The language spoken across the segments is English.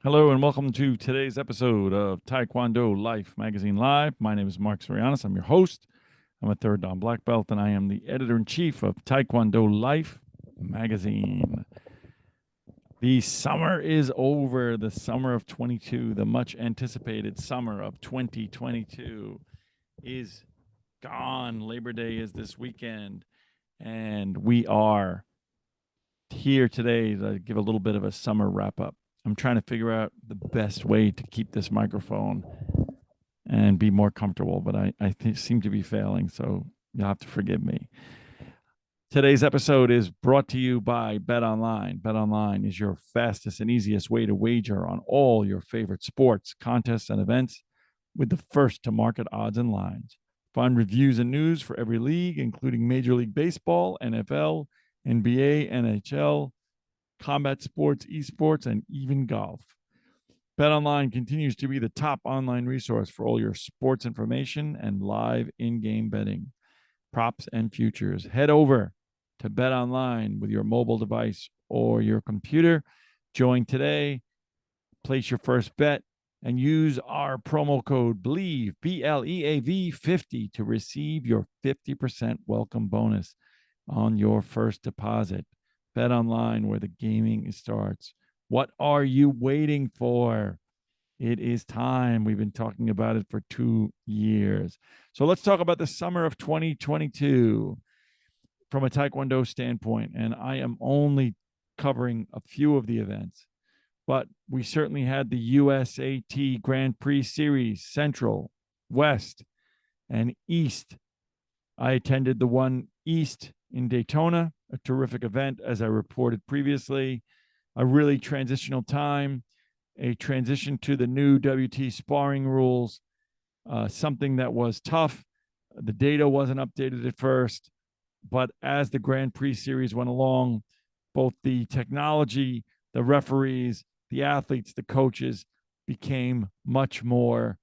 Hello and welcome to today's episode of Taekwondo Life Magazine Live. My name is Marc Zirogiannis. I'm your host. I'm a third Dan black belt, and I am the editor-in-chief of Taekwondo Life Magazine. The summer is over. The summer of 22, the much anticipated summer of 2022 is gone. Labor Day is this weekend, and we are here today to give a little bit of a summer wrap up. I'm trying to figure out the best way to keep this microphone and be more comfortable, but I seem to be failing, so you'll have to forgive me. Today's episode is brought to you by BetOnline. BetOnline is your fastest and easiest way to wager on all your favorite sports, contests, and events with the first to market odds and lines. Find reviews and news for every league, including Major League Baseball, NFL, NBA, NHL, combat sports, esports, and even golf. BetOnline continues to be the top online resource for all your sports information and live in-game betting, props, and futures. Head over to BetOnline with your mobile device or your computer. Join today, place your first bet, and use our promo code BLEAV, BLEAV 50 to receive your 50% welcome bonus on your first deposit. BetOnline, where the gaming starts. What are you waiting for? It is time. We've been talking about it for 2 years. So let's talk about the summer of 2022 from a Taekwondo standpoint. And I am only covering a few of the events, but we certainly had the USAT Grand Prix Series, Central, West, and East. I attended the one East in Daytona, a terrific event, as I reported previously. A really transitional time, a transition to the new WT sparring rules, something that was tough. The data wasn't updated at first, but as the Grand Prix series went along, both the technology, the referees, the athletes, the coaches became much more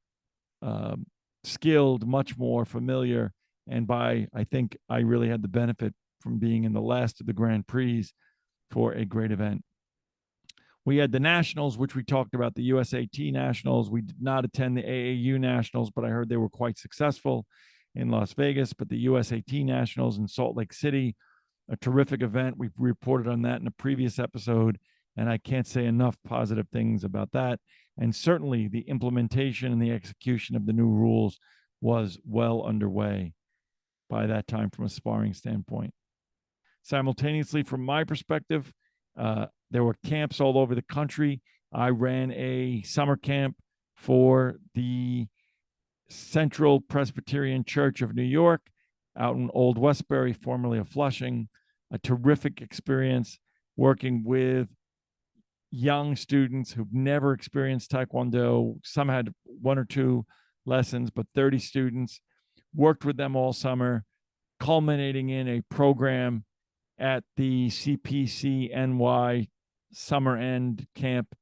skilled, much more familiar. And I think I really had the benefit from being in the last of the Grand Prix for a great event. We had the Nationals, which we talked about, the USAT Nationals. We did not attend the AAU Nationals, but I heard they were quite successful in Las Vegas. But the USAT Nationals in Salt Lake City, a terrific event. We reported on that in a previous episode, and I can't say enough positive things about that. And certainly the implementation and the execution of the new rules was well underway by that time from a sparring standpoint. Simultaneously, from my perspective, there were camps all over the country. I ran a summer camp for the Central Presbyterian Church of New York out in Old Westbury, formerly of Flushing. A terrific experience working with young students who've never experienced Taekwondo. Some had 1 or 2 lessons, but 30 students. Worked with them all summer, culminating in a program at the CPCNY summer end camp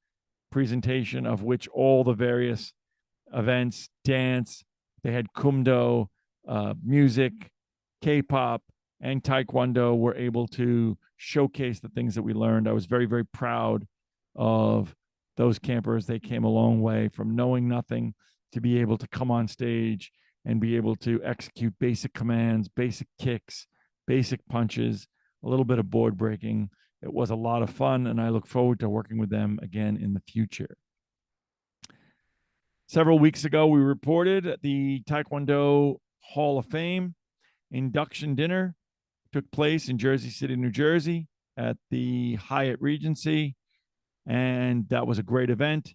presentation, of which all the various events, dance, they had kumdo, music, K-pop, and Taekwondo were able to showcase the things that we learned. I was very, very proud of those campers. They came a long way from knowing nothing to be able to come on stage and be able to execute basic commands, basic kicks, basic punches, a little bit of board breaking. It was a lot of fun, and I look forward to working with them again in the future. Several weeks ago, we reported the Taekwondo Hall of Fame induction dinner took place in Jersey City, New Jersey at the Hyatt Regency, and that was a great event.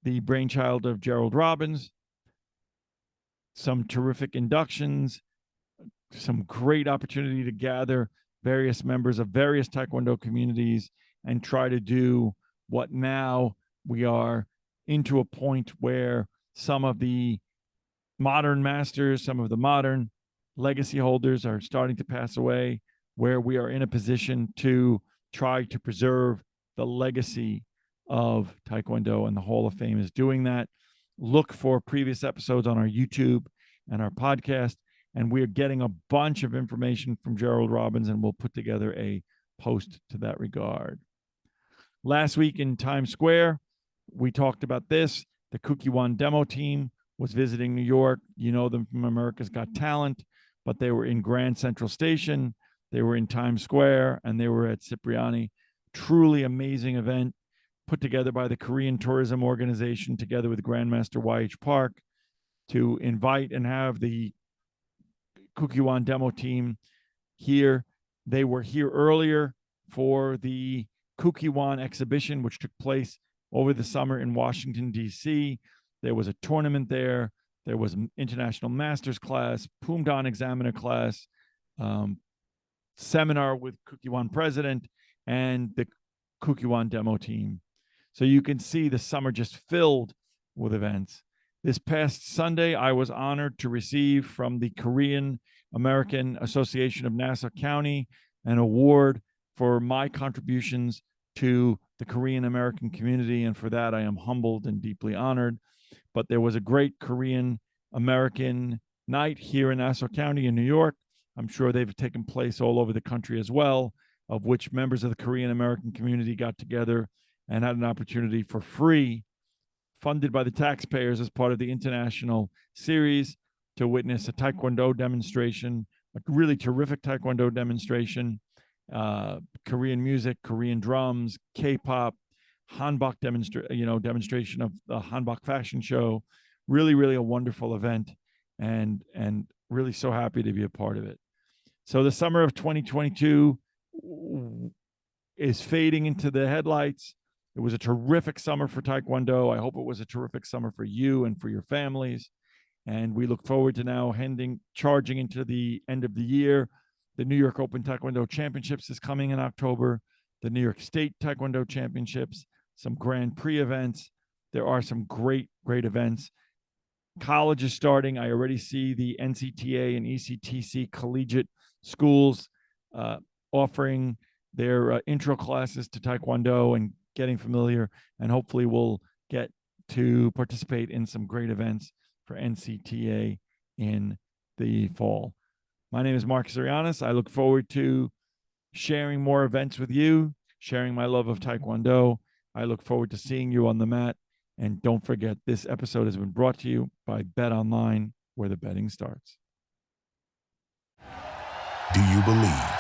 The brainchild of Gerald Robbins, some terrific inductions, some great opportunity to gather various members of various Taekwondo communities and try to do what now we are into a point where some of the modern masters, some of the modern legacy holders are starting to pass away, where we are in a position to try to preserve the legacy of Taekwondo, and the Hall of Fame is doing that. Look for previous episodes on our YouTube and our podcast, and we are getting a bunch of information from Gerald Robbins, and we'll put together a post to that regard. Last week in Times Square, We talked about this. The Kukkiwon demo team was visiting New York. You know them from America's Got Talent, but they were in Grand Central Station, they were in Times Square, and they were at Cipriani. Truly amazing event put together by the Korean Tourism Organization together with Grandmaster YH Park to invite and have the Kukkiwon demo team here. They were here earlier for the Kukkiwon exhibition, which took place over the summer in Washington, D.C. There was a tournament there. There was an international master's class, Pumdan examiner class, seminar with Kukkiwon president and the Kukkiwon demo team. So you can see the summer just filled with events. This past Sunday, I was honored to receive from the Korean-American Association of Nassau County an award for my contributions to the Korean-American community, and for that I am humbled and deeply honored. But there was a great Korean-American night here in Nassau County in New York. I'm sure they've taken place all over the country as well, of which members of the Korean-American community got together and had an opportunity for free, funded by the taxpayers as part of the international series, to witness a Taekwondo demonstration, a really terrific Taekwondo demonstration, Korean music, Korean drums, K-pop, Hanbok demonstration of the Hanbok fashion show. Really, really a wonderful event, and really so happy to be a part of it. So the summer of 2022 is fading into the headlights. It was a terrific summer for Taekwondo. I hope it was a terrific summer for you and for your families. And we look forward to now charging into the end of the year. The New York Open Taekwondo Championships is coming in October. The New York State Taekwondo Championships, some Grand Prix events. There are some great, great events. College is starting. I already see the NCTA and ECTC collegiate schools offering their intro classes to Taekwondo and getting familiar, and hopefully we'll get to participate in some great events for NCTA in the fall. My name is Marc Zirogiannis. I look forward to sharing more events with you, sharing my love of Taekwondo. I look forward to seeing you on the mat. And don't forget, this episode has been brought to you by Bet Online, where the betting starts. Do you believe